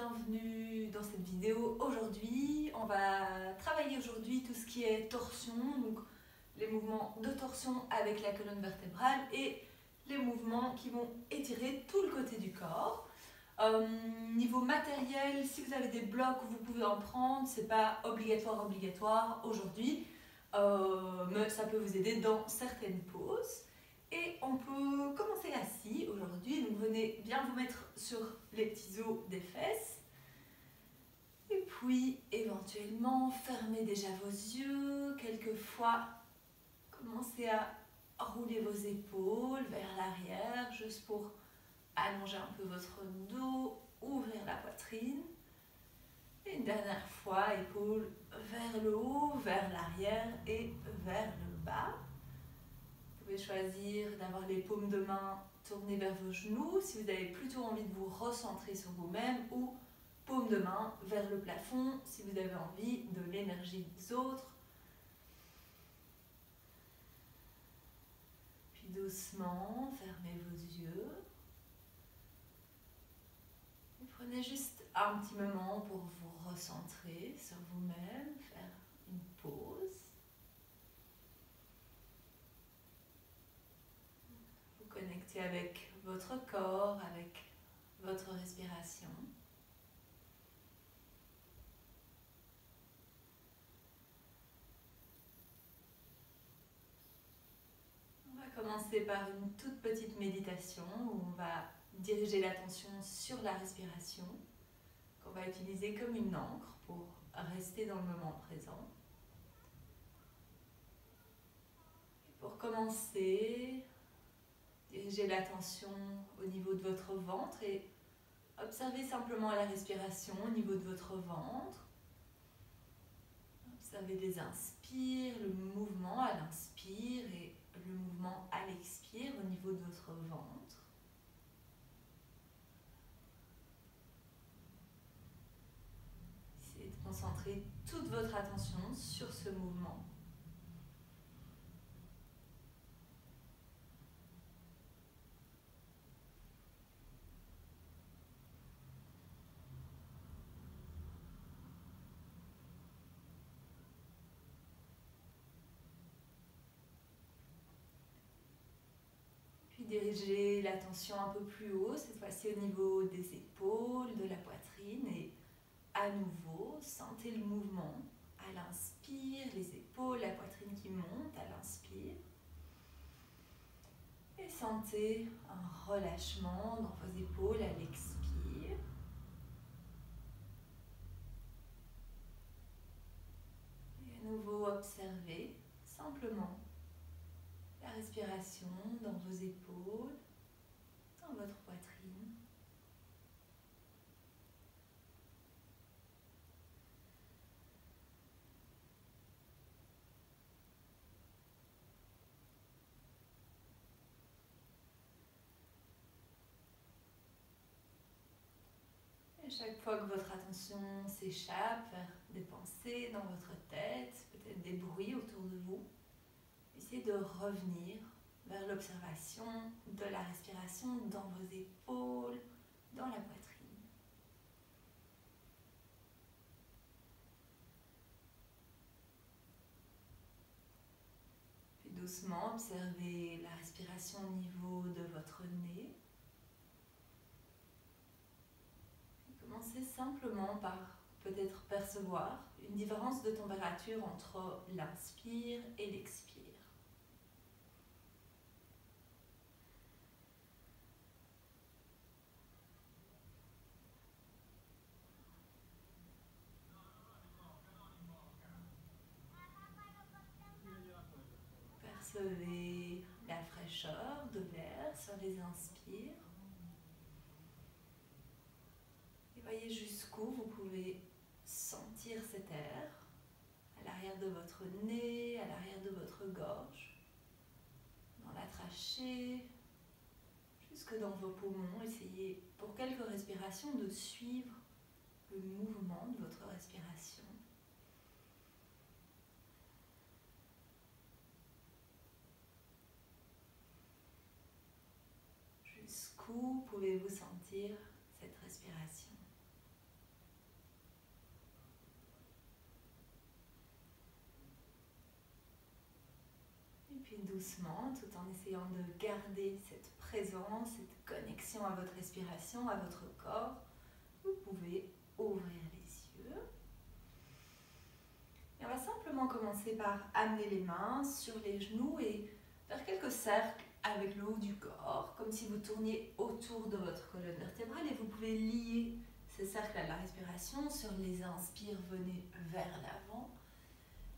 bienvenue dans cette vidéo. Aujourd'hui, on va travailler tout ce qui est torsion, donc les mouvements de torsion avec la colonne vertébrale et les mouvements qui vont étirer tout le côté du corps. Niveau matériel, si vous avez des blocs, vous pouvez en prendre, c'est pas obligatoire aujourd'hui, mais ça peut vous aider dans certaines poses. Et on peut commencer assis aujourd'hui, donc venez bien vous mettre sur les petits os des fesses. Et puis éventuellement fermez déjà vos yeux, quelquefois commencez à rouler vos épaules vers l'arrière, juste pour allonger un peu votre dos, ouvrir la poitrine. Et une dernière fois, épaules vers le haut, vers l'arrière et vers le bas. Vous pouvez choisir d'avoir les paumes de main tournées vers vos genoux si vous avez plutôt envie de vous recentrer sur vous-même, ou paumes de main vers le plafond si vous avez envie de l'énergie des autres. Puis doucement, fermez vos yeux. Et prenez juste un petit moment pour vous recentrer sur vous-même, faire une pause. Connectez avec votre corps, avec votre respiration. On va commencer par une toute petite méditation où on va diriger l'attention sur la respiration, qu'on va utiliser comme une encre pour rester dans le moment présent. Et pour commencer, dirigez l'attention au niveau de votre ventre et observez simplement la respiration au niveau de votre ventre. Observez les inspires, le mouvement à l'inspire et le mouvement à l'expire au niveau de votre ventre. Essayez de concentrer toute votre attention sur ce mouvement. Dirigez l'attention un peu plus haut, cette fois-ci au niveau des épaules, de la poitrine, et à nouveau, sentez le mouvement. À l'inspire, les épaules, la poitrine qui monte à l'inspire. Et sentez un relâchement dans vos épaules à l'expire. Et à nouveau, observez simplement la respiration dans vos épaules, dans votre poitrine. Et chaque fois que votre attention s'échappe vers des pensées dans votre tête, peut-être des bruits autour de vous, essayez de revenir vers l'observation de la respiration dans vos épaules, dans la poitrine. Puis doucement, observez la respiration au niveau de votre nez. Et commencez simplement par peut-être percevoir une différence de température entre l'inspire et l'expire. Percevez la fraîcheur de l'air sur les inspires. Et voyez jusqu'où vous pouvez sentir cet air, à l'arrière de votre nez, à l'arrière de votre gorge, dans la trachée, jusque dans vos poumons. Essayez pour quelques respirations de suivre le mouvement de votre respiration. Jusqu'où pouvez-vous sentir cette respiration? puis doucement, tout en essayant de garder cette présence, cette connexion à votre respiration, à votre corps, vous pouvez ouvrir les yeux. Et on va simplement commencer par amener les mains sur les genoux et faire quelques cercles avec le haut du corps, comme si vous tourniez autour de votre colonne vertébrale, et vous pouvez lier ces cercles à la respiration. Sur les inspires, venez vers l'avant,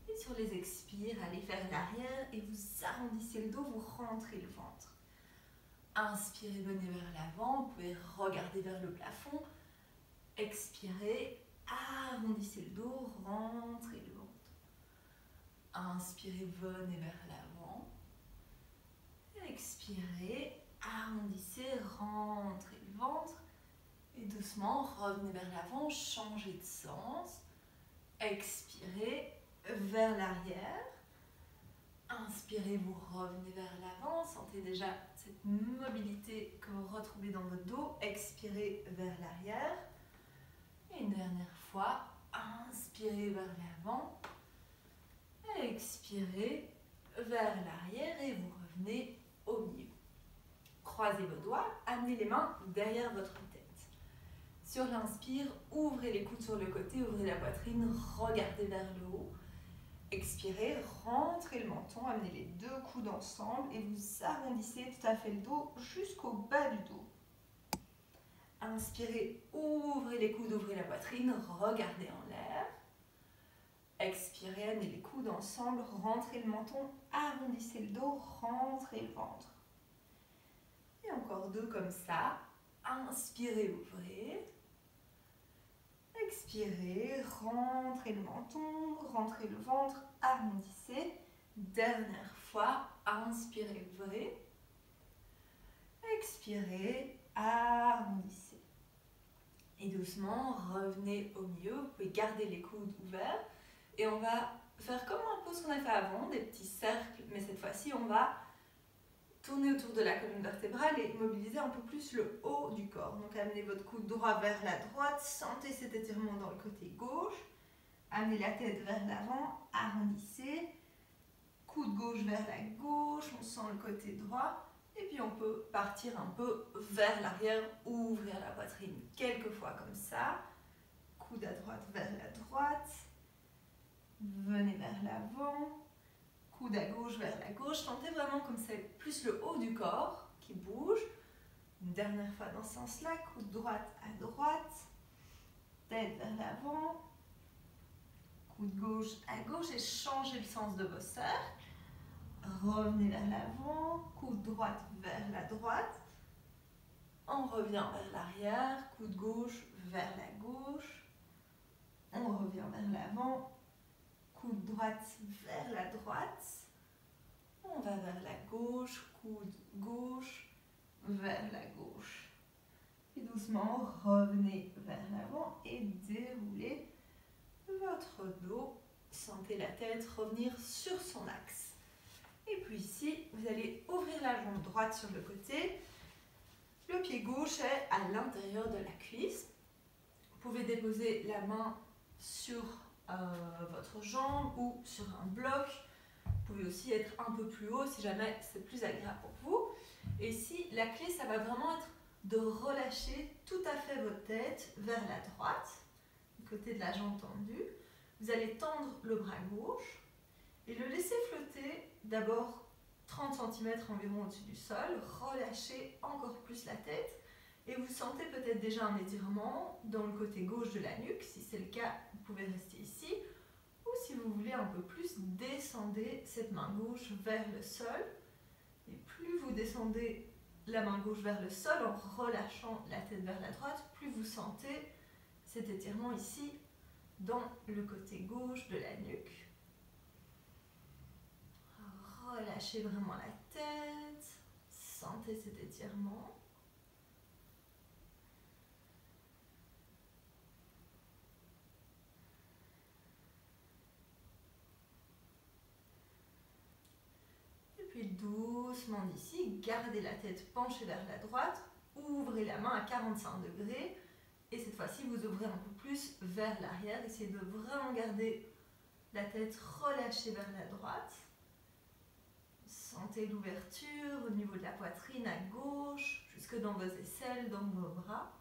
et sur les expires, allez vers l'arrière et vous arrondissez le dos, vous rentrez le ventre. Inspirez, venez vers l'avant, vous pouvez regarder vers le plafond. Expirez, arrondissez le dos, rentrez le ventre. Inspirez, venez vers l'avant. Expirez, arrondissez, rentrez le ventre. Et doucement, revenez vers l'avant, changez de sens. Expirez, vers l'arrière. Inspirez, vous revenez vers l'avant. Sentez déjà cette mobilité que vous retrouvez dans votre dos. Expirez vers l'arrière. Et une dernière fois, inspirez vers l'avant. Expirez vers l'arrière et vous revenez au milieu. Croisez vos doigts, amenez les mains derrière votre tête. Sur l'inspire, ouvrez les coudes sur le côté, ouvrez la poitrine, regardez vers le haut. Expirez, rentrez le menton, amenez les deux coudes ensemble et vous arrondissez tout à fait le dos jusqu'au bas du dos. Inspirez, ouvrez les coudes, ouvrez la poitrine, regardez en l'air. Expirez, amenez les coudes ensemble, rentrez le menton, arrondissez le dos, rentrez le ventre. Et encore deux comme ça. Inspirez, ouvrez. Expirez, rentrez le menton, rentrez le ventre, arrondissez. Dernière fois, inspirez, ouvrez. Expirez, arrondissez. Et doucement, revenez au milieu. Vous pouvez garder les coudes ouverts. Et on va faire comme un peu ce qu'on a fait avant, des petits cercles. Mais cette fois-ci, on va tourner autour de la colonne vertébrale et mobiliser un peu plus le haut du corps. Donc amenez votre coude droit vers la droite, sentez cet étirement dans le côté gauche. Amenez la tête vers l'avant, arrondissez. Coude gauche vers la gauche, on sent le côté droit. Et puis on peut partir un peu vers l'arrière, ouvrir la poitrine quelques fois comme ça. Coude à droite vers la droite. Venez vers l'avant. Coude à gauche vers la gauche. Sentez vraiment comme c'est plus le haut du corps qui bouge. Une dernière fois dans ce sens-là. Coude droite à droite. Tête vers l'avant. Coude gauche à gauche et changez le sens de vos cercles. Revenez vers l'avant. Coude droite vers la droite. On revient vers l'arrière. Coude gauche vers la gauche. On revient vers l'avant. Coude droite vers la droite. On va vers la gauche, coude gauche vers la gauche. Et doucement, revenez vers l'avant et déroulez votre dos. Sentez la tête revenir sur son axe. Et puis ici, vous allez ouvrir la jambe droite sur le côté. Le pied gauche est à l'intérieur de la cuisse. Vous pouvez déposer la main sur votre jambe ou sur un bloc. Vous pouvez aussi être un peu plus haut si jamais c'est plus agréable pour vous. Et ici, la clé, ça va vraiment être de relâcher tout à fait votre tête vers la droite, du côté de la jambe tendue. Vous allez tendre le bras gauche et le laisser flotter d'abord 30 cm environ au-dessus du sol. Relâchez encore plus la tête. Et vous sentez peut-être déjà un étirement dans le côté gauche de la nuque. Si c'est le cas, vous pouvez rester ici. Ou si vous voulez un peu plus, descendez cette main gauche vers le sol. Et plus vous descendez la main gauche vers le sol en relâchant la tête vers la droite, plus vous sentez cet étirement ici dans le côté gauche de la nuque. Relâchez vraiment la tête. Sentez cet étirement. Puis doucement d'ici, gardez la tête penchée vers la droite, ouvrez la main à 45 degrés et cette fois-ci vous ouvrez un peu plus vers l'arrière. Essayez de vraiment garder la tête relâchée vers la droite. Sentez l'ouverture au niveau de la poitrine à gauche, jusque dans vos aisselles, dans vos bras.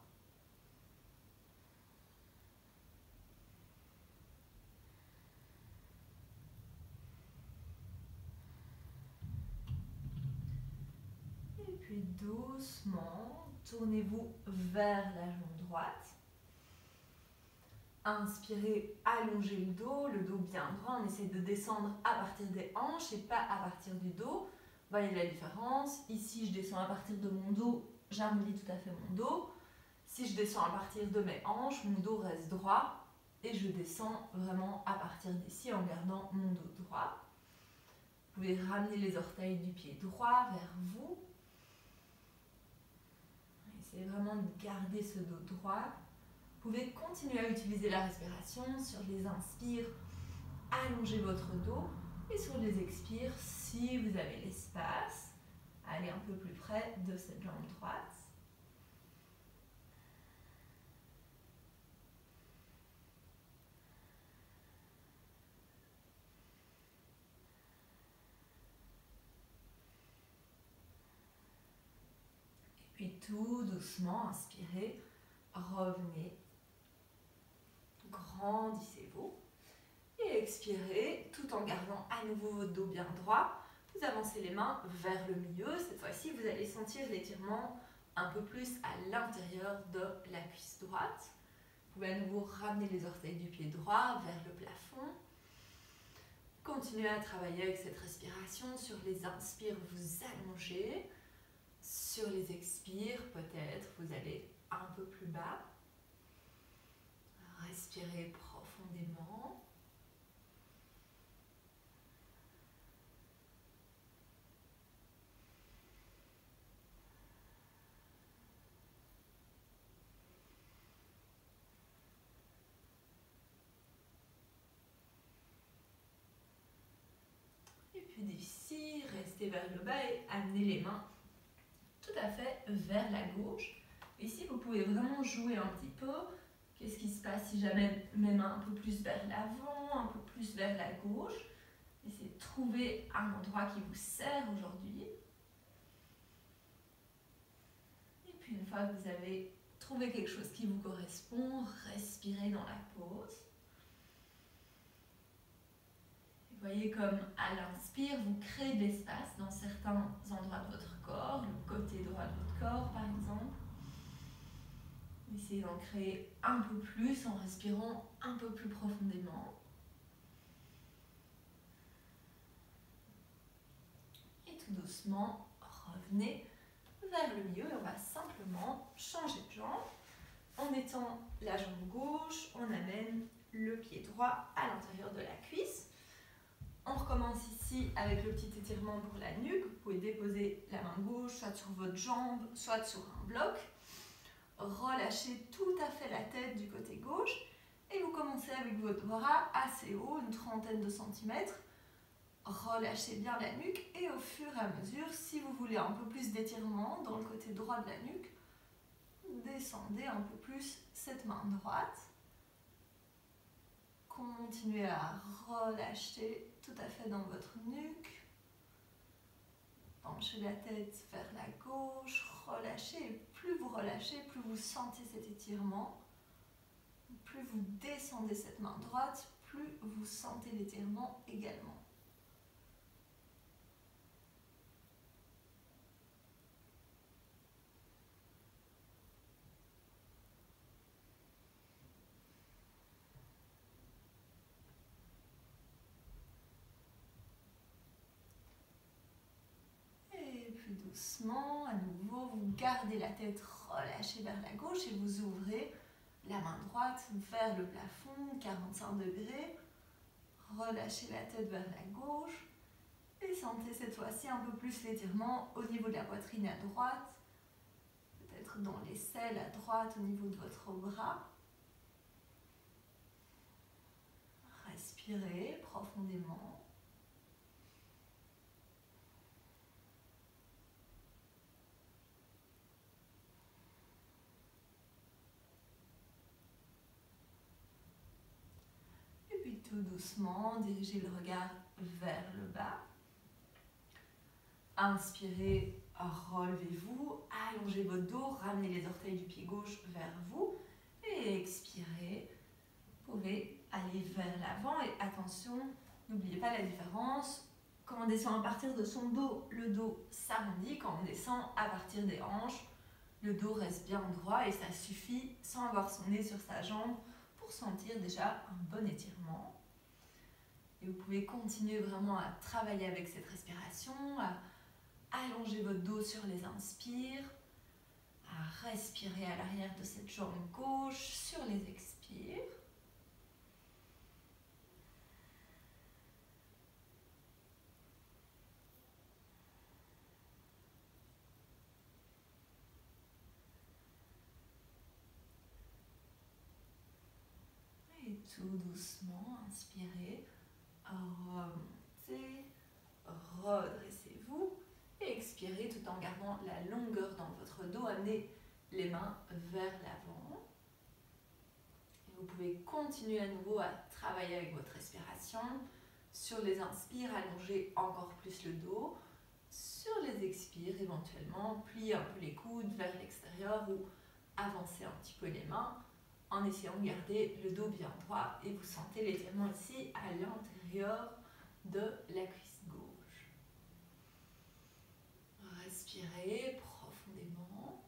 Et puis doucement, tournez-vous vers la jambe droite. Inspirez, allongez le dos bien droit. On essaie de descendre à partir des hanches et pas à partir du dos. Voyez la différence. Ici, je descends à partir de mon dos, j'arrondis tout à fait mon dos. Si je descends à partir de mes hanches, mon dos reste droit et je descends vraiment à partir d'ici en gardant mon dos droit. Vous pouvez ramener les orteils du pied droit vers vous. Essayez vraiment de garder ce dos droit. Vous pouvez continuer à utiliser la respiration. Sur les inspires, allongez votre dos. Et sur les expires, si vous avez l'espace, allez un peu plus près de cette jambe droite. Et puis tout doucement, inspirez, revenez. Grandissez-vous et expirez tout en gardant à nouveau votre dos bien droit. Vous avancez les mains vers le milieu. Cette fois-ci, vous allez sentir l'étirement un peu plus à l'intérieur de la cuisse droite. Vous pouvez à nouveau ramener les orteils du pied droit vers le plafond. Continuez à travailler avec cette respiration. Sur les inspires, vous allongez. Sur les expires, peut-être, vous allez un peu plus bas. Respirez profondément. Et puis d'ici, restez vers le bas et amenez les mains tout à fait vers la gauche. Ici, vous pouvez vraiment jouer un petit peu. Qu'est-ce qui se passe si j'amène mes mains un peu plus vers l'avant, un peu plus vers la gauche? Essayez de trouver un endroit qui vous sert aujourd'hui. Et puis une fois que vous avez trouvé quelque chose qui vous correspond, respirez dans la pause. Et voyez comme à l'inspire, vous créez de l'espace dans certains endroits de votre corps, le côté droit de votre corps par exemple. Essayez d'en créer un peu plus en respirant un peu plus profondément. Et tout doucement, revenez vers le milieu et on va simplement changer de jambe. En étant la jambe gauche, on amène le pied droit à l'intérieur de la cuisse. On recommence ici avec le petit étirement pour la nuque. Vous pouvez déposer la main gauche soit sur votre jambe, soit sur un bloc. Relâchez tout à fait la tête du côté gauche et vous commencez avec votre bras assez haut, une trentaine de centimètres. Relâchez bien la nuque et au fur et à mesure, si vous voulez un peu plus d'étirement dans le côté droit de la nuque, descendez un peu plus cette main droite. Continuez à relâcher tout à fait dans votre nuque. Penchez la tête vers la gauche, relâchez. Et plus vous relâchez, plus vous sentez cet étirement. Plus vous descendez cette main droite, plus vous sentez l'étirement également. Doucement, à nouveau, vous gardez la tête relâchée vers la gauche et vous ouvrez la main droite vers le plafond, 45 degrés. Relâchez la tête vers la gauche et sentez cette fois-ci un peu plus l'étirement au niveau de la poitrine à droite, peut-être dans l'aisselle à droite au niveau de votre bras. Respirez profondément. Tout doucement, dirigez le regard vers le bas. Inspirez, relevez-vous, allongez votre dos, ramenez les orteils du pied gauche vers vous. Et expirez, vous pouvez aller vers l'avant. Et attention, n'oubliez pas la différence. Quand on descend à partir de son dos, le dos s'arrondit. Quand on descend à partir des hanches, le dos reste bien droit et ça suffit sans avoir son nez sur sa jambe pour sentir déjà un bon étirement. Et vous pouvez continuer vraiment à travailler avec cette respiration, à allonger votre dos sur les inspires, à respirer à l'arrière de cette jambe gauche sur les expires. Et tout doucement, inspirez, remontez, redressez-vous et expirez tout en gardant la longueur dans votre dos. Amenez les mains vers l'avant. Et vous pouvez continuer à nouveau à travailler avec votre respiration. Sur les inspires, allongez encore plus le dos. Sur les expires, éventuellement, pliez un peu les coudes vers l'extérieur ou avancez un petit peu les mains en essayant de garder le dos bien droit. Et vous sentez l'étirement ici à l'intérieur de la cuisse gauche. Respirez profondément.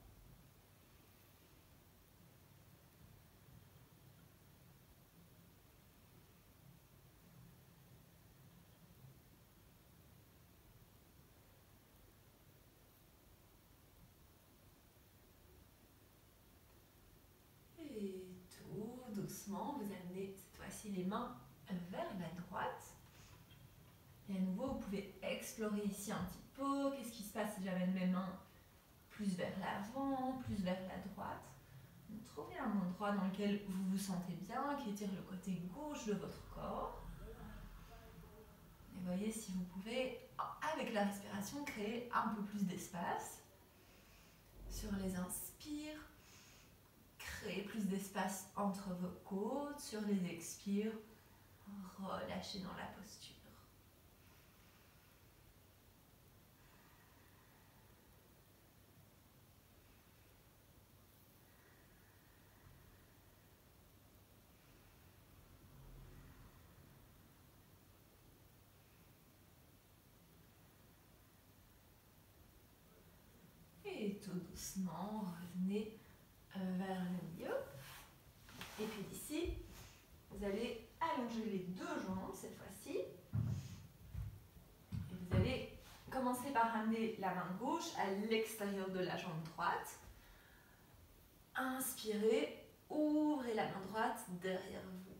Et tout doucement, vous amenez cette fois-ci les mains vers la droite. Et à nouveau, vous pouvez explorer ici un petit peu. Qu'est-ce qui se passe si j'amène mes mains plus vers l'avant, plus vers la droite. Donc, trouvez un endroit dans lequel vous vous sentez bien, qui étire le côté gauche de votre corps. Et voyez si vous pouvez, avec la respiration, créer un peu plus d'espace. Sur les inspires, créez plus d'espace entre vos côtes. Sur les expires, relâchez dans la posture. Et tout doucement, revenez vers le milieu. Et puis d'ici, vous allez allonger les deux jambes cette fois-ci. Et vous allez commencer par ramener la main gauche à l'extérieur de la jambe droite. Inspirez, ouvrez la main droite derrière vous.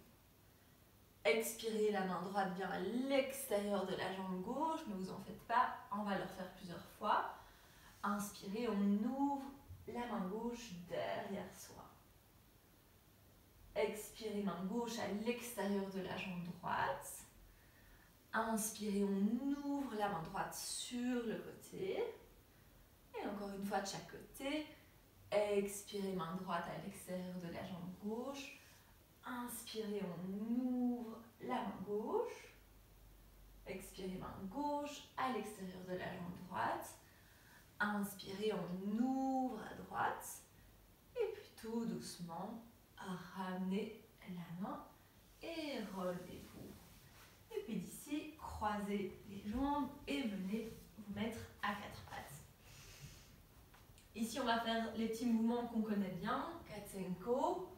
Expirez, la main droite vient à l'extérieur de la jambe gauche. Ne vous en faites pas, on va le refaire plusieurs fois. Inspirez, on ouvre la main gauche derrière soi. Expirez, main gauche à l'extérieur de la jambe droite. Inspirez, on ouvre la main droite sur le côté. Et encore une fois de chaque côté. Expirez, main droite à l'extérieur de la jambe gauche. Inspirez, on ouvre la main gauche. Expirez, main gauche à l'extérieur de la jambe droite. Inspirez, on ouvre à droite. Et puis tout doucement, ramenez la main et relevez-vous. Et puis d'ici, croisez les jambes et venez vous mettre à quatre pattes. Ici, on va faire les petits mouvements qu'on connaît bien, Katsenko,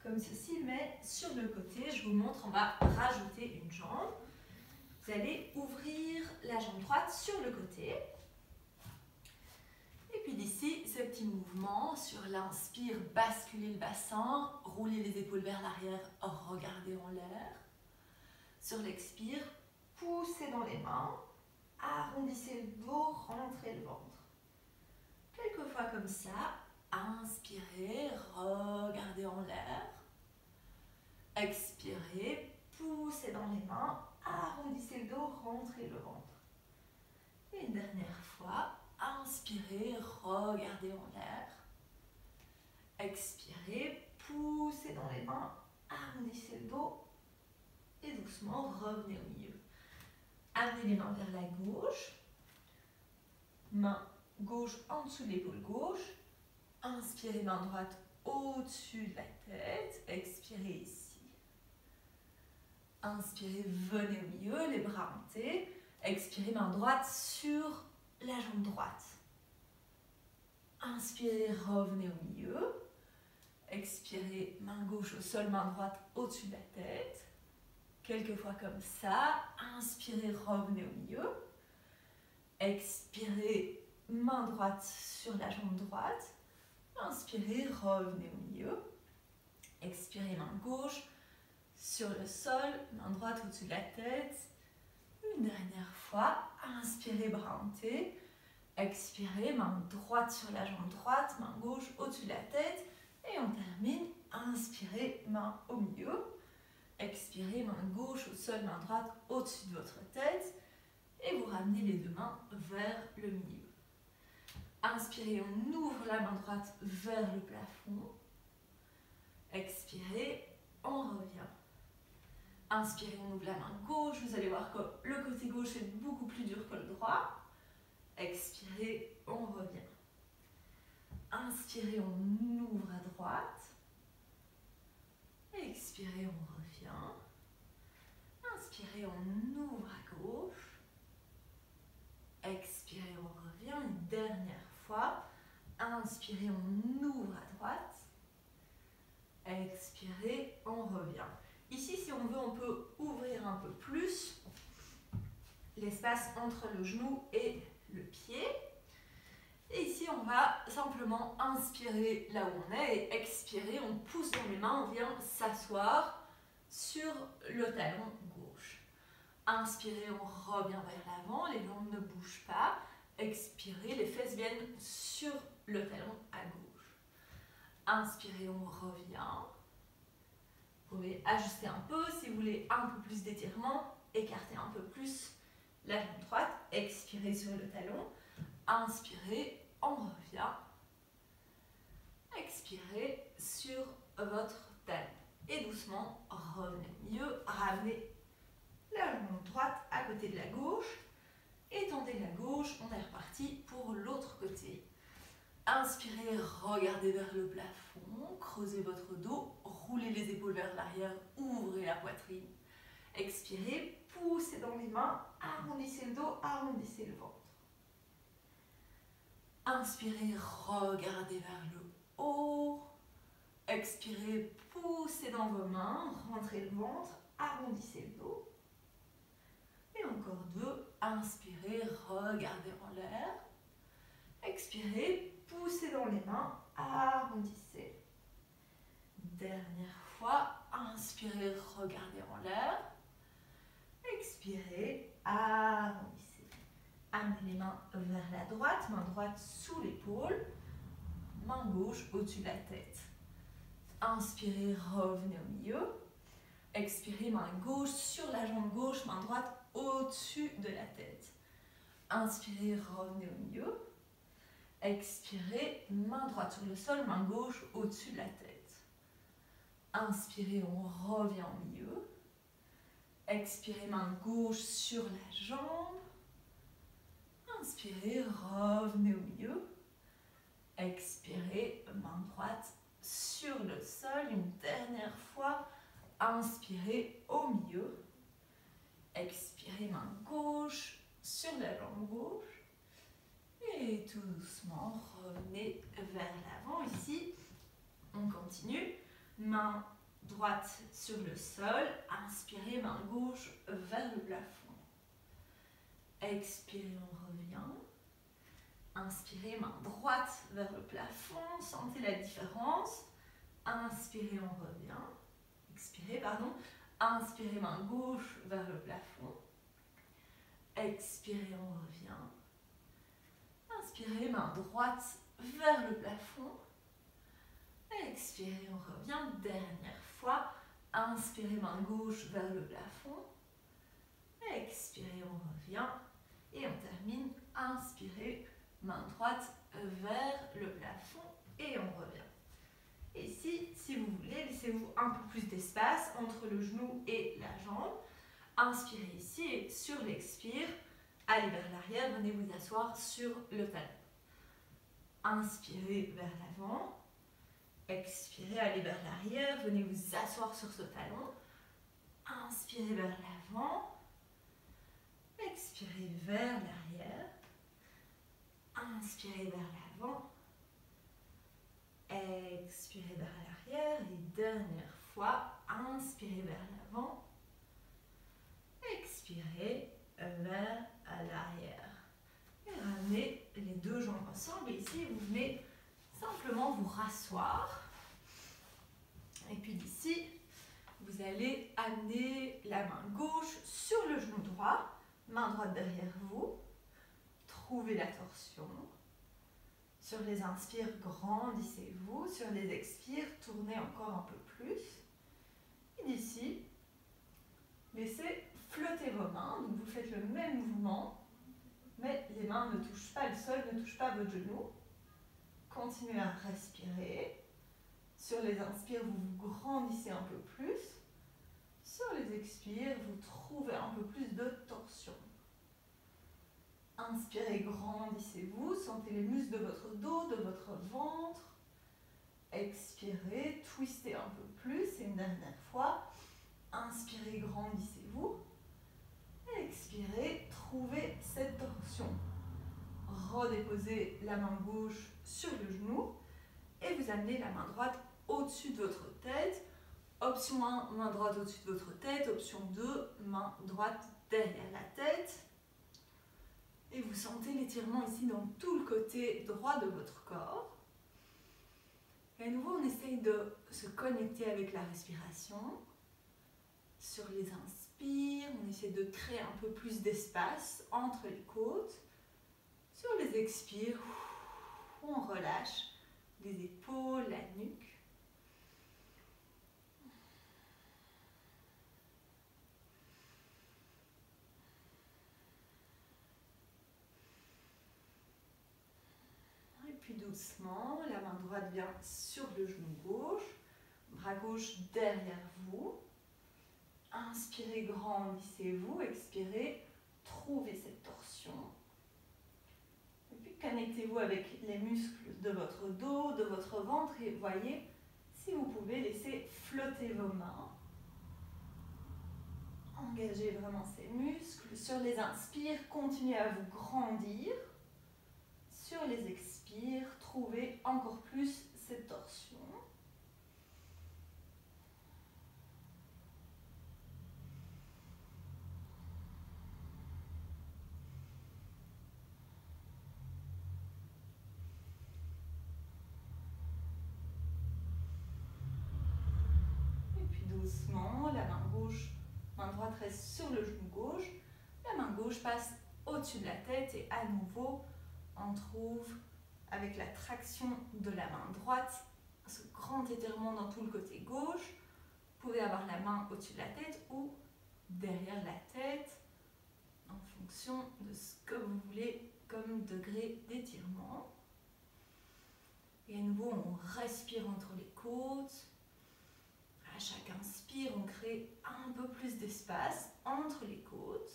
comme ceci, mais sur le côté, je vous montre, on va rajouter une jambe. Vous allez ouvrir la jambe droite sur le côté. Et puis d'ici, ce petit mouvement, sur l'inspire, basculez le bassin, roulez les épaules vers l'arrière, regardez en l'air. Sur l'expire, poussez dans les mains, arrondissez le dos, rentrez le ventre. Quelques fois comme ça, inspirez, regardez en l'air. Expirez, poussez dans les mains, arrondissez le dos, rentrez le ventre. Et une dernière fois, inspirez, regardez en l'air. Expirez, poussez dans les mains, arrondissez le dos et doucement revenez au milieu. Amenez les mains vers la gauche. main gauche en dessous de l'épaule gauche. Inspirez, main droite au-dessus de la tête. Expirez ici. Inspirez, venez au milieu, les bras montés. Expirez, main droite sur la jambe droite. Inspirez, revenez au milieu. Expirez, main gauche au sol, main droite au-dessus de la tête. Quelques fois comme ça. Inspirez, revenez au milieu. Expirez, main droite sur la jambe droite. Inspirez, revenez au milieu. Expirez, main gauche sur le sol, main droite au-dessus de la tête. Une dernière fois. Inspirez, bras montés. Expirez, main droite sur la jambe droite, main gauche au-dessus de la tête. Et on termine. Inspirez, main au milieu. Expirez, main gauche au sol, main droite au-dessus de votre tête. Et vous ramenez les deux mains vers le milieu. Inspirez, on ouvre la main droite vers le plafond. Expirez, on revient. Inspirez, on ouvre la main gauche. Vous allez voir que le côté gauche est beaucoup plus dur que le droit. Expirez, on revient. Inspirez, on ouvre à droite. Expirez, on revient. Inspirez, on ouvre à gauche. Expirez, on revient. Une dernière fois. Inspirez, on ouvre à droite. Expirez, on revient. Ici, si on veut, on peut ouvrir un peu plus l'espace entre le genou et le pied. Et ici, on va simplement inspirer là où on est et expirer. On pousse dans les mains, on vient s'asseoir sur le talon gauche. Inspirez, on revient vers l'avant, les jambes ne bougent pas. Expirez, les fesses viennent sur le talon à gauche. Inspirez, on revient. Vous pouvez ajuster un peu si vous voulez un peu plus d'étirement. Écartez un peu plus la jambe droite. Expirez sur le talon. Inspirez, on revient. Expirez sur votre talon. Et doucement, revenez au milieu. Ramenez la jambe droite à côté de la gauche. Étendez la gauche. On est reparti pour l'autre côté. Inspirez, regardez vers le plafond. Creusez votre dos. Roulez les épaules vers l'arrière. Ouvrez la poitrine. Expirez, poussez dans les mains. Arrondissez le dos, arrondissez le ventre. Inspirez, regardez vers le haut. Expirez, poussez dans vos mains, rentrez le ventre, arrondissez le dos. Et encore deux. Inspirez, regardez en l'air. Expirez, poussez dans les mains, arrondissez. Dernière fois. Inspirez, regardez en l'air. Expirez, arrondissez. Amenez les mains vers la droite, main droite sous l'épaule, main gauche au-dessus de la tête. Inspirez, revenez au milieu. Expirez, main gauche sur la jambe gauche, main droite au-dessus de la tête. Inspirez, revenez au milieu. Expirez, main droite sur le sol, main gauche au-dessus de la tête. Inspirez, on revient au milieu. Expirez, main gauche sur la jambe. Inspirez, revenez au milieu. Expirez, main droite sur le sol. Une dernière fois. Inspirez au milieu. Expirez, main gauche sur la jambe gauche. Et tout doucement, revenez vers l'avant. Ici, on continue. Main droite sur le sol. Inspirez, main gauche vers le plafond. Expirez, on revient. Inspirez, main droite vers le plafond. Sentez la différence. Inspirez, on revient. Expirez, pardon. Inspirez, main gauche vers le plafond. Expirez, on revient. Inspirez, main droite vers le plafond. Expirez, on revient. Dernière fois. Inspirez, main gauche vers le plafond. Expirez, on revient. Et on termine. Inspirez, main droite vers le plafond. Et on revient. Et si vous voulez, laissez-vous un peu plus d'espace entre le genou et la jambe. Inspirez ici et sur l'expire, allez vers l'arrière, venez vous asseoir sur le talon. Inspirez vers l'avant. Expirez, allez vers l'arrière, venez vous asseoir sur ce talon. Inspirez vers l'avant. Expirez vers l'arrière. Inspirez vers l'avant. Expirez vers l'arrière. Et dernière fois, inspirez vers l'avant. Expirez vers l'arrière. Et ramenez les deux jambes ensemble. Et ici, vous venez simplement vous rasseoir. Et puis d'ici, vous allez amener la main gauche sur le genou droit. Main droite derrière vous. Trouvez la torsion. Sur les inspires, grandissez-vous. Sur les expires, tournez encore un peu plus. Et d'ici, laissez flotter vos mains. Donc vous faites le même mouvement, mais les mains ne touchent pas le sol, ne touchent pas votre genou. Continuez à respirer. Sur les inspires, vous vous grandissez un peu plus. Sur les expires, vous trouvez un peu plus de torsion. Inspirez, grandissez-vous, sentez les muscles de votre dos, de votre ventre. Expirez, twistez un peu plus, et une dernière fois. Inspirez, grandissez-vous. Expirez, trouvez cette torsion. Redéposez la main gauche sur le genou et vous amenez la main droite au-dessus de votre tête. Option 1, main droite au-dessus de votre tête. Option 2, main droite derrière la tête. Et vous sentez l'étirement ici dans tout le côté droit de votre corps. Et à nouveau, on essaye de se connecter avec la respiration. Sur les inspires, on essaie de créer un peu plus d'espace entre les côtes. Sur les expires, on relâche les épaules, la nuque. Et puis doucement, la main droite vient sur le genou gauche, bras gauche derrière vous. Inspirez, grandissez-vous, expirez, trouvez cette torsion. Et puis connectez-vous avec les muscles de votre dos, de votre ventre et voyez si vous pouvez laisser flotter vos mains. Engagez vraiment ces muscles. Sur les inspires, continuez à vous grandir. Sur les expires, trouvez encore plus cette torsion. Doucement, la main gauche, main droite reste sur le genou gauche, la main gauche passe au-dessus de la tête et à nouveau on trouve avec la traction de la main droite ce grand étirement dans tout le côté gauche. Vous pouvez avoir la main au-dessus de la tête ou derrière la tête en fonction de ce que vous voulez comme degré d'étirement. Et à nouveau on respire entre les côtes. À chaque inspire, on crée un peu plus d'espace entre les côtes.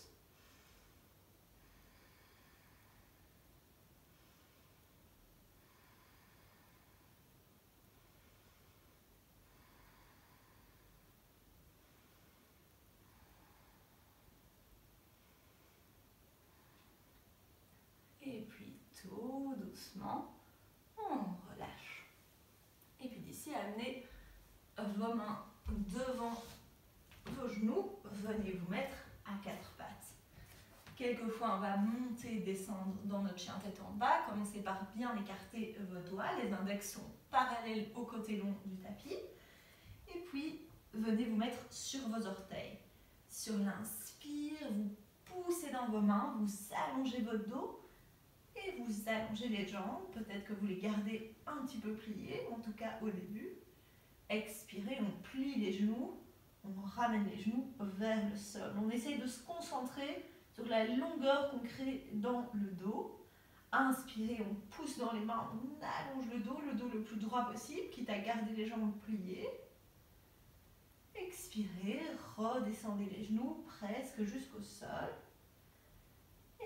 Et puis tout doucement, on relâche. Et puis d'ici, amenez vos mains devant vos genoux, venez vous mettre à quatre pattes. Quelquefois, on va monter, descendre dans notre chien tête en bas. Commencez par bien écarter vos doigts. Les index sont parallèles au côté long du tapis. Et puis, venez vous mettre sur vos orteils. Sur l'inspire, vous poussez dans vos mains, vous allongez votre dos et vous allongez les jambes. Peut-être que vous les gardez un petit peu pliées, en tout cas au début. Expirez, on plie les genoux, on ramène les genoux vers le sol. On essaye de se concentrer sur la longueur qu'on crée dans le dos. Inspirez, on pousse dans les mains, on allonge le dos le plus droit possible, quitte à garder les jambes pliées. Expirez, redescendez les genoux presque jusqu'au sol.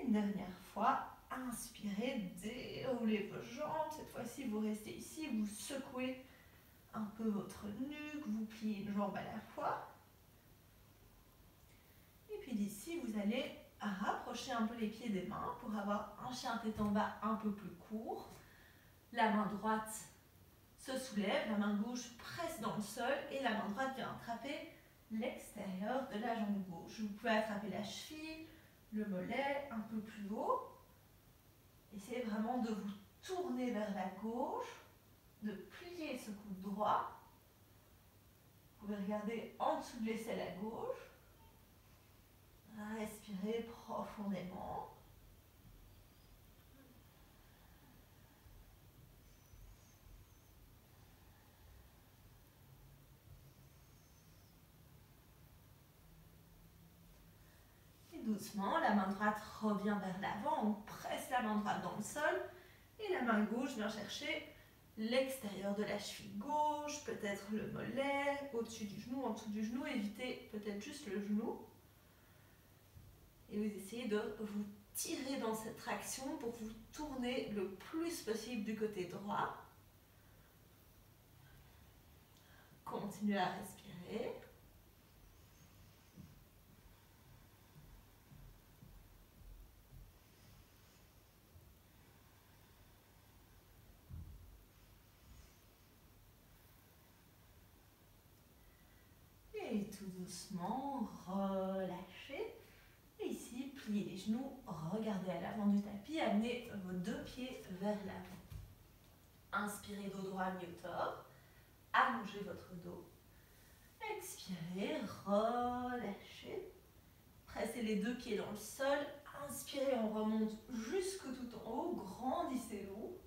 Une dernière fois, inspirez, déroulez vos jambes. Cette fois-ci, vous restez ici, vous secouez un peu votre nuque, vous pliez une jambe à la fois. Et puis d'ici, vous allez rapprocher un peu les pieds des mains pour avoir un chien tête en bas un peu plus court. La main droite se soulève, la main gauche presse dans le sol et la main droite vient attraper l'extérieur de la jambe gauche. Vous pouvez attraper la cheville, le mollet un peu plus haut. Essayez vraiment de vous tourner vers la gauche, de plier ce coude droit. Vous pouvez regarder en dessous de l'aisselle à gauche. Respirez profondément. Et doucement, la main droite revient vers l'avant. On presse la main droite dans le sol. Et la main gauche vient chercher l'extérieur de la cheville gauche, peut-être le mollet, au-dessus du genou, en dessous du genou. Évitez peut-être juste le genou. Et vous essayez de vous tirer dans cette traction pour vous tourner le plus possible du côté droit. Continuez à respirer. Et tout doucement, relâchez. Et ici, pliez les genoux, regardez à l'avant du tapis, amenez vos deux pieds vers l'avant. Inspirez, dos droit, mi-hauteur. Allongez votre dos. Expirez, relâchez. Pressez les deux pieds dans le sol. Inspirez, on remonte jusque tout en haut. Grandissez-vous.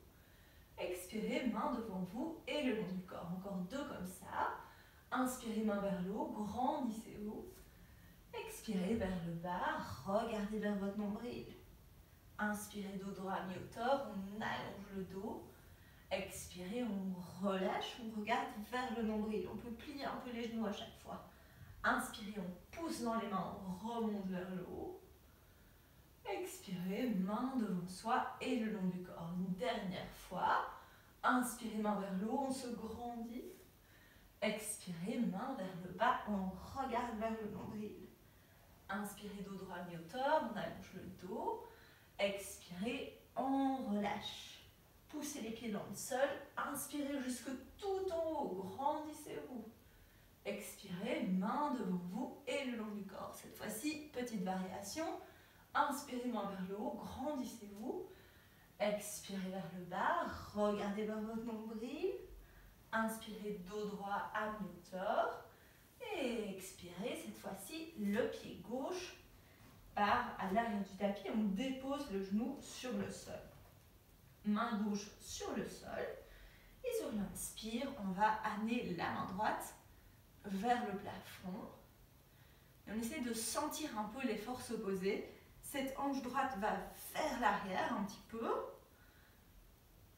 Expirez, main devant vous et le long du corps. Encore deux comme ça. Inspirez, main vers le haut. Grandissez-vous. Expirez vers le bas. Regardez vers votre nombril. Inspirez, dos droit à mi-hauteur. On allonge le dos. Expirez, on relâche, on regarde vers le nombril. On peut plier un peu les genoux à chaque fois. Inspirez, on pousse dans les mains, on remonte vers le haut. Expirez, main devant soi et le long du corps. Une dernière fois. Inspirez, main vers le haut, on se grandit. Expirez, main vers le bas, on regarde vers le nombril. Inspirez, dos droit, mi-hauteur, on allonge le dos. Expirez, on relâche. Poussez les pieds dans le sol, inspirez jusque tout en haut, grandissez-vous. Expirez, main devant vous et le long du corps. Cette fois-ci, petite variation. Inspirez, main vers le haut, grandissez-vous. Expirez vers le bas, regardez vers votre nombril. Inspirez, dos droit à mi-hauteur. Et expirez, cette fois-ci, le pied gauche part à l'arrière du tapis. On dépose le genou sur le sol. Main gauche sur le sol. Et sur l'inspire, on va amener la main droite vers le plafond. Et on essaie de sentir un peu les forces opposées. Cette hanche droite va vers l'arrière un petit peu.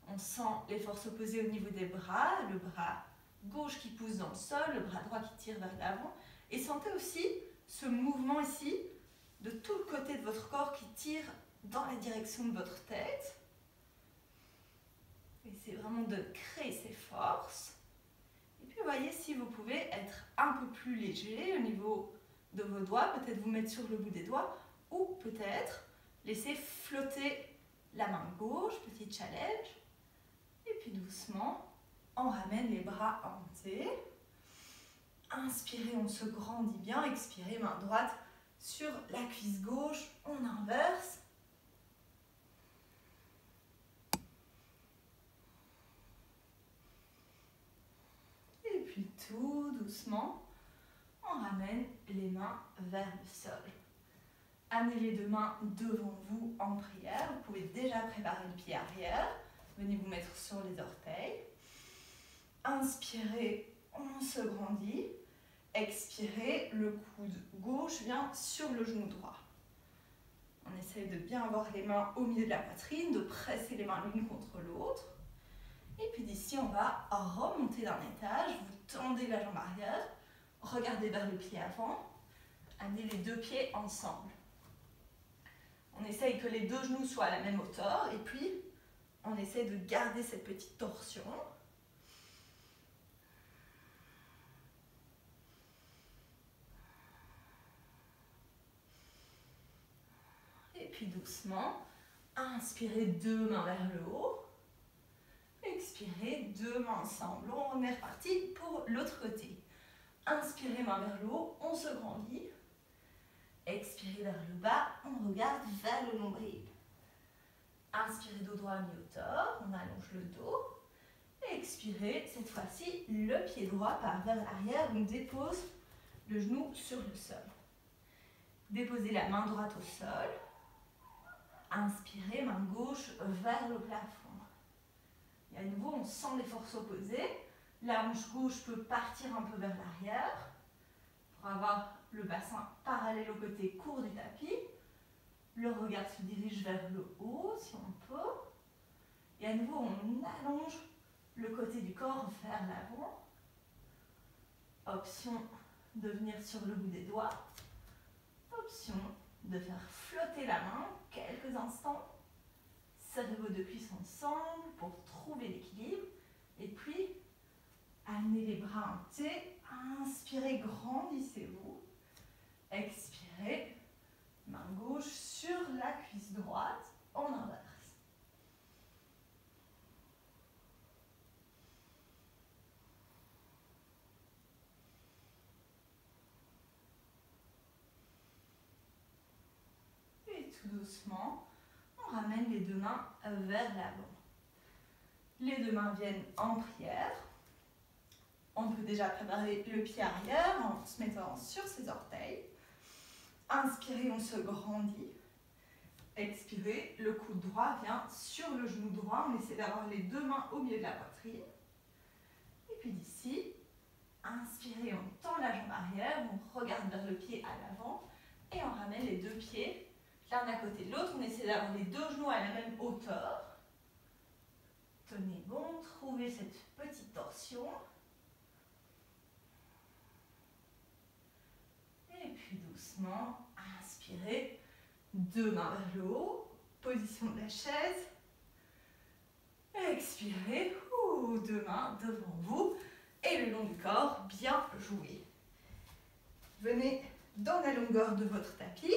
On sent les forces opposées au niveau des bras. Le bras gauche qui pousse dans le sol, le bras droit qui tire vers l'avant. Et sentez aussi ce mouvement ici de tout le côté de votre corps qui tire dans la direction de votre tête. Essayez vraiment de créer ces forces. Et puis voyez si vous pouvez être un peu plus léger au niveau de vos doigts, peut-être vous mettre sur le bout des doigts, ou peut-être laisser flotter la main gauche, petit challenge. Et puis doucement, on ramène les bras en T. Inspirez, on se grandit bien. Expirez, main droite sur la cuisse gauche, on inverse. Puis tout doucement, on ramène les mains vers le sol. Amenez les deux mains devant vous en prière. Vous pouvez déjà préparer le pied arrière. Venez vous mettre sur les orteils. Inspirez, on se grandit. Expirez, le coude gauche vient sur le genou droit. On essaye de bien avoir les mains au milieu de la poitrine, de presser les mains l'une contre l'autre. Et puis d'ici, on va remonter d'un étage. Vous tendez la jambe arrière, regardez vers le pied avant, amenez les deux pieds ensemble. On essaye que les deux genoux soient à la même hauteur et puis on essaie de garder cette petite torsion. Et puis doucement, inspirez deux mains vers le haut. Expirez, deux mains ensemble. On est reparti pour l'autre côté. Inspirez, main vers le haut, on se grandit. Expirez vers le bas, on regarde vers le nombril. Inspirez, dos droit à mi-hauteur, on allonge le dos. Expirez, cette fois-ci, le pied droit part vers l'arrière, on dépose le genou sur le sol. Déposez la main droite au sol. Inspirez, main gauche vers le plafond. Et à nouveau, on sent les forces opposées. La hanche gauche peut partir un peu vers l'arrière pour avoir le bassin parallèle au côté court du tapis. Le regard se dirige vers le haut, si on peut. Et à nouveau, on allonge le côté du corps vers l'avant. Option de venir sur le bout des doigts. Option de faire flotter la main quelques instants. Serrez vos deux cuisses ensemble pour trouver l'équilibre. Et puis, amenez les bras en T. Inspirez, grandissez-vous. Expirez, main gauche sur la cuisse droite, en inverse. Et tout doucement, on ramène les deux mains vers l'avant. Les deux mains viennent en prière. On peut déjà préparer le pied arrière en se mettant sur ses orteils. Inspirez, on se grandit. Expirez, le coude droit vient sur le genou droit. On essaie d'avoir les deux mains au milieu de la poitrine. Et puis d'ici, inspirez, on tend la jambe arrière, on regarde vers le pied à l'avant et on ramène les deux pieds l'un à côté de l'autre. On essaie d'avoir les deux genoux à la même hauteur. Tenez bon, trouvez cette petite torsion. Et puis doucement, inspirez, deux mains vers le haut, position de la chaise. Expirez, deux mains devant vous et le long du corps, bien joué. Venez dans la longueur de votre tapis,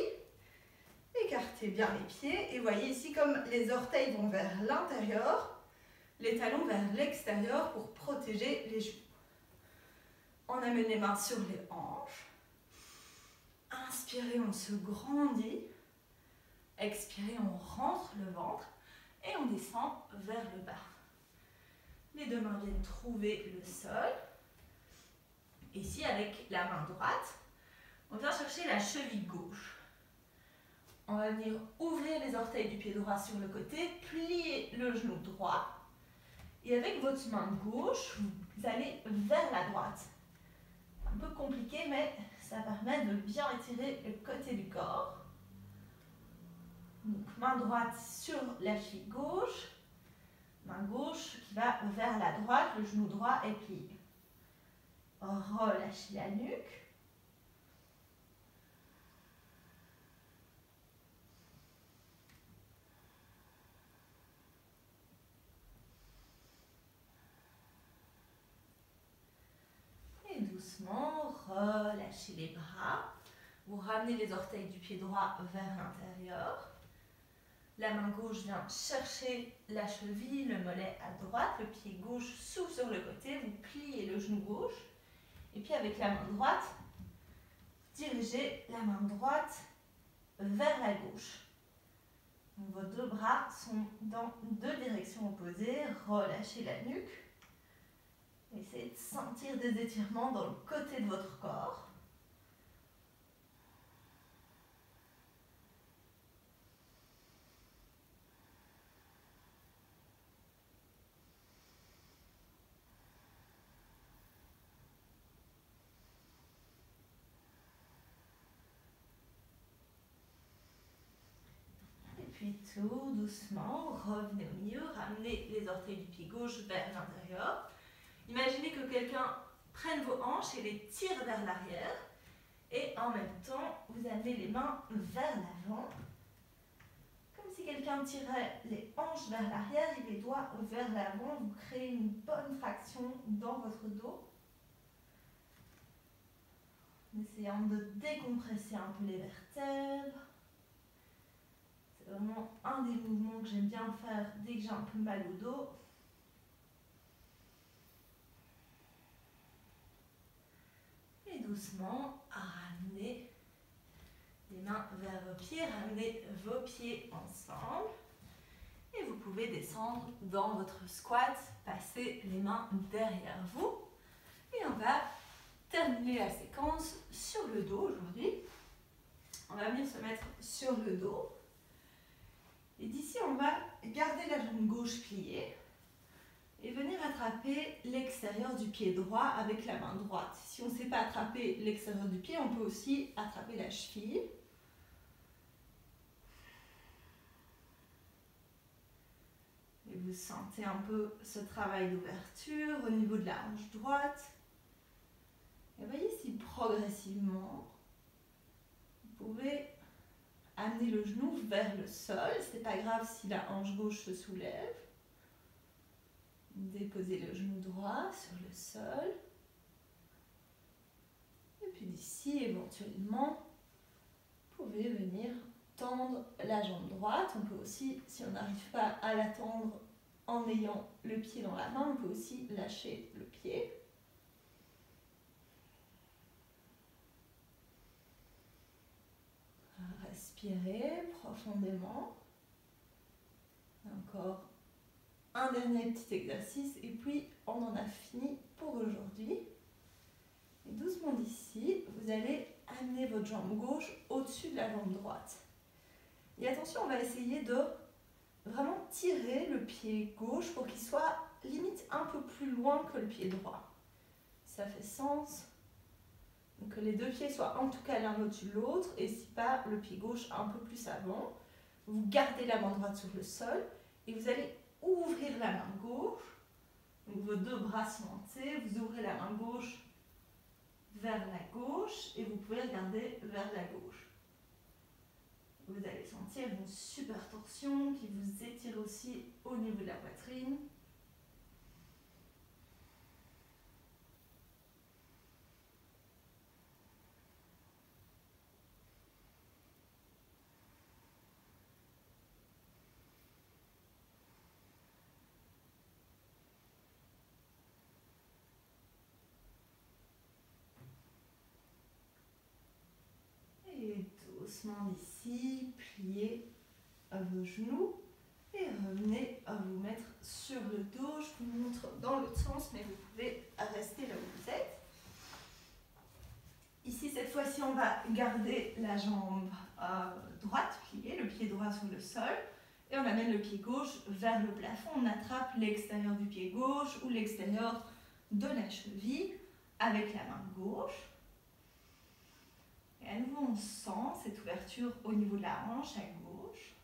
écartez bien les pieds et voyez ici comme les orteils vont vers l'intérieur, les talons vers l'extérieur pour protéger les genoux. On amène les mains sur les hanches. Inspirez, on se grandit. Expirez, on rentre le ventre et on descend vers le bas. Les deux mains viennent trouver le sol. Ici, avec la main droite, on vient chercher la cheville gauche. On va venir ouvrir les orteils du pied droit sur le côté, plier le genou droit. Et avec votre main gauche, vous allez vers la droite. Un peu compliqué, mais ça permet de bien étirer le côté du corps. Donc, main droite sur la cheville gauche. Main gauche qui va vers la droite, le genou droit est plié. Relâchez la nuque. Et doucement, relâchez les bras. Vous ramenez les orteils du pied droit vers l'intérieur. La main gauche vient chercher la cheville, le mollet à droite. Le pied gauche s'ouvre sur le côté. Vous pliez le genou gauche. Et puis avec la main droite, dirigez la main droite vers la gauche. Donc, vos deux bras sont dans deux directions opposées. Relâchez la nuque. Essayez de sentir des étirements dans le côté de votre corps. Puis tout doucement, revenez au milieu, ramenez les orteils du pied gauche vers l'intérieur. Imaginez que quelqu'un prenne vos hanches et les tire vers l'arrière. Et en même temps, vous amenez les mains vers l'avant. si quelqu'un tirait les hanches vers l'arrière et les doigts vers l'avant, vous créez une bonne traction dans votre dos. En essayant de décompresser un peu les vertèbres. C'est vraiment un des mouvements que j'aime bien faire dès que j'ai un peu mal au dos. Et doucement, ramenez les mains vers vos pieds, ramenez vos pieds ensemble. Et vous pouvez descendre dans votre squat, passer les mains derrière vous. Et on va terminer la séquence sur le dos aujourd'hui. On va venir se mettre sur le dos. Et d'ici, on va garder la jambe gauche pliée et venir attraper l'extérieur du pied droit avec la main droite. Si on ne sait pas attraper l'extérieur du pied, on peut aussi attraper la cheville. Et vous sentez un peu ce travail d'ouverture au niveau de la hanche droite. Et voyez si progressivement, vous pouvez amener le genou vers le sol. Ce n'est pas grave si la hanche gauche se soulève. Déposez le genou droit sur le sol. Et puis d'ici, éventuellement, vous pouvez venir tendre la jambe droite. On peut aussi, si on n'arrive pas à la tendre en ayant le pied dans la main, on peut aussi lâcher le pied. Respirez profondément. Encore un dernier petit exercice et puis on en a fini pour aujourd'hui. Et doucement d'ici, vous allez amener votre jambe gauche au-dessus de la jambe droite. Et attention, on va essayer de vraiment tirer le pied gauche pour qu'il soit limite un peu plus loin que le pied droit. Ça fait sens. Donc que les deux pieds soient en tout cas l'un au-dessus de l'autre et si pas le pied gauche un peu plus avant. Vous gardez la main droite sur le sol et vous allez ouvrir la main gauche. Donc vos deux bras sont montés, vous ouvrez la main gauche vers la gauche et vous pouvez regarder vers la gauche. Vous allez sentir une super torsion qui vous étire aussi au niveau de la poitrine. Et doucement d'ici, pliez vos genoux et revenez à vous mettre sur le dos. Je vous montre dans l'autre sens, mais vous pouvez rester là où vous êtes. Ici, cette fois-ci, on va garder la jambe droite pliée, le pied droit sur le sol. Et on amène le pied gauche vers le plafond. On attrape l'extérieur du pied gauche ou l'extérieur de la cheville avec la main gauche. Et à nouveau, on sent cette ouverture au niveau de la hanche à gauche.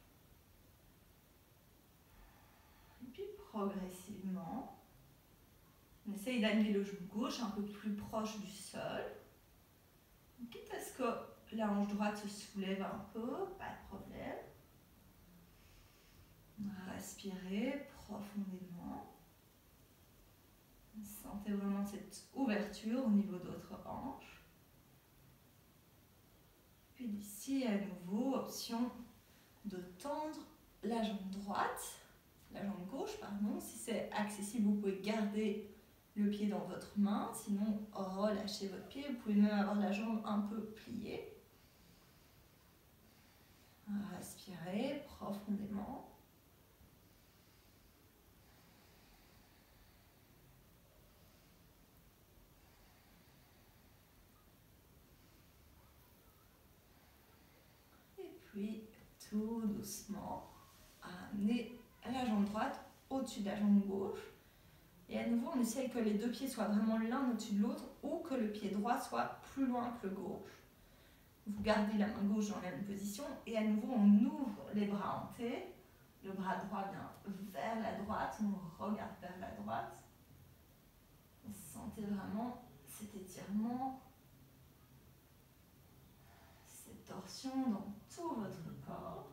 Et puis progressivement, on essaye d'amener le genou gauche un peu plus proche du sol. Quitte à ce que la hanche droite se soulève un peu, pas de problème. Respirez profondément. Sentez vraiment cette ouverture au niveau de votre hanche. Puis d'ici, à nouveau, option de tendre la jambe droite, la jambe gauche, pardon. Si c'est accessible, vous pouvez garder le pied dans votre main. Sinon, relâchez votre pied. Vous pouvez même avoir la jambe un peu pliée. Respirez profondément. Puis, tout doucement, amenez la jambe droite au-dessus de la jambe gauche. Et à nouveau, on essaye que les deux pieds soient vraiment l'un au-dessus de l'autre ou que le pied droit soit plus loin que le gauche. Vous gardez la main gauche dans la même position et à nouveau, on ouvre les bras hantés. Le bras droit vient vers la droite, on regarde vers la droite. Vous sentez vraiment cet étirement, cette torsion dans tout votre corps.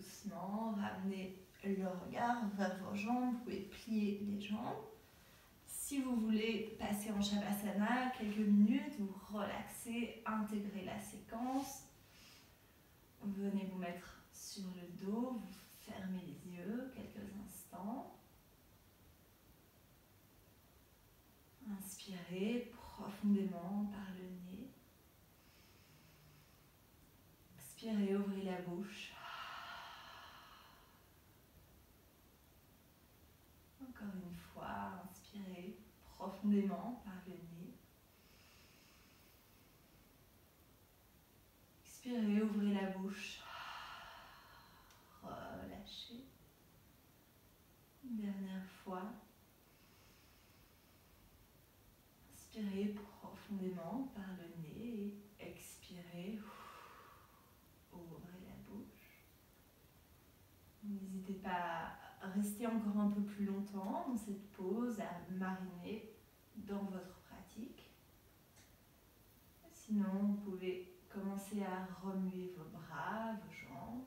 doucement, ramenez le regard vers vos jambes, vous pouvez plier les jambes. Si vous voulez passer en Shavasana quelques minutes, vous relaxez, intégrez la séquence. Venez vous mettre sur le dos, vous fermez les yeux quelques instants. Inspirez profondément par le nez. Expirez, ouvrez la bouche. Encore une fois, inspirez profondément par le nez. Expirez, ouvrez la bouche. Relâchez. Une dernière fois. Inspirez profondément par le nez et expirez. Ouvrez la bouche. N'hésitez pas à rester encore un peu plus longtemps dans cette pause, à mariner dans votre pratique. Sinon, vous pouvez commencer à remuer vos bras, vos jambes.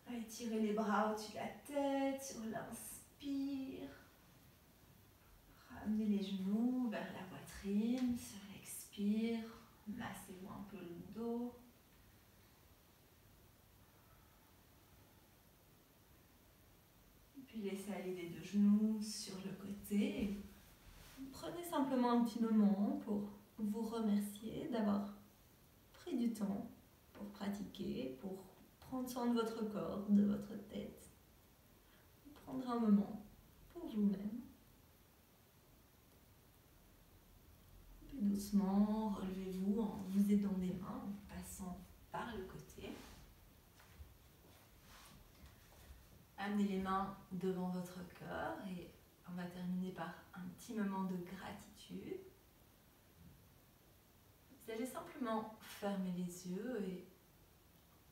À étirer les bras au-dessus de la tête, sur l'inspire. Ramenez les genoux vers la poitrine, sur l'expire. Massez-vous un peu le dos. Puis laissez aller les deux genoux sur le côté. Prenez simplement un petit moment pour vous remercier d'avoir pris du temps pour pratiquer, pour prendre soin de votre corps, de votre tête. Prendre un moment pour vous-même. Puis doucement, relevez-vous en vous aidant des mains, en passant par le côté. Amenez les mains devant votre cœur et on va terminer par un petit moment de gratitude. Vous allez simplement fermer les yeux et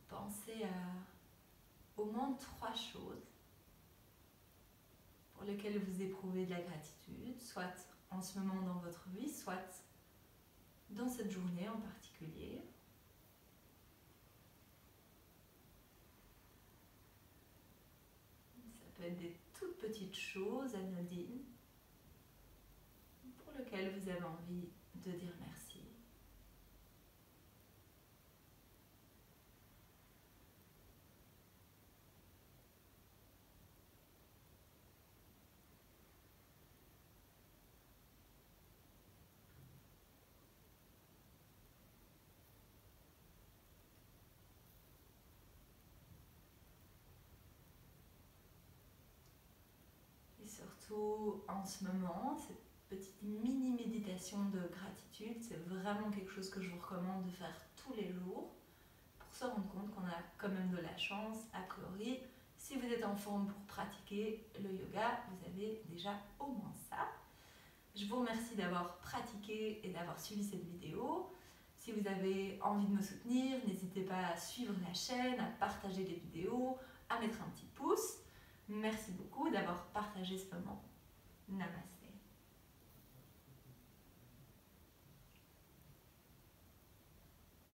penser à au moins 3 choses pour lesquelles vous éprouvez de la gratitude, soit en ce moment dans votre vie, soit dans cette journée en particulier. Ça peut être des toutes petites choses anodines pour lesquelles vous avez envie de dire merci. Et surtout en ce moment, cette petite mini-méditation de gratitude, c'est vraiment quelque chose que je vous recommande de faire tous les jours pour se rendre compte qu'on a quand même de la chance, a priori. Si vous êtes en forme pour pratiquer le yoga, vous avez déjà au moins ça. Je vous remercie d'avoir pratiqué et d'avoir suivi cette vidéo. Si vous avez envie de me soutenir, n'hésitez pas à suivre la chaîne, à partager les vidéos, à mettre un petit pouce. Merci beaucoup d'avoir partagé ce moment. Namaste.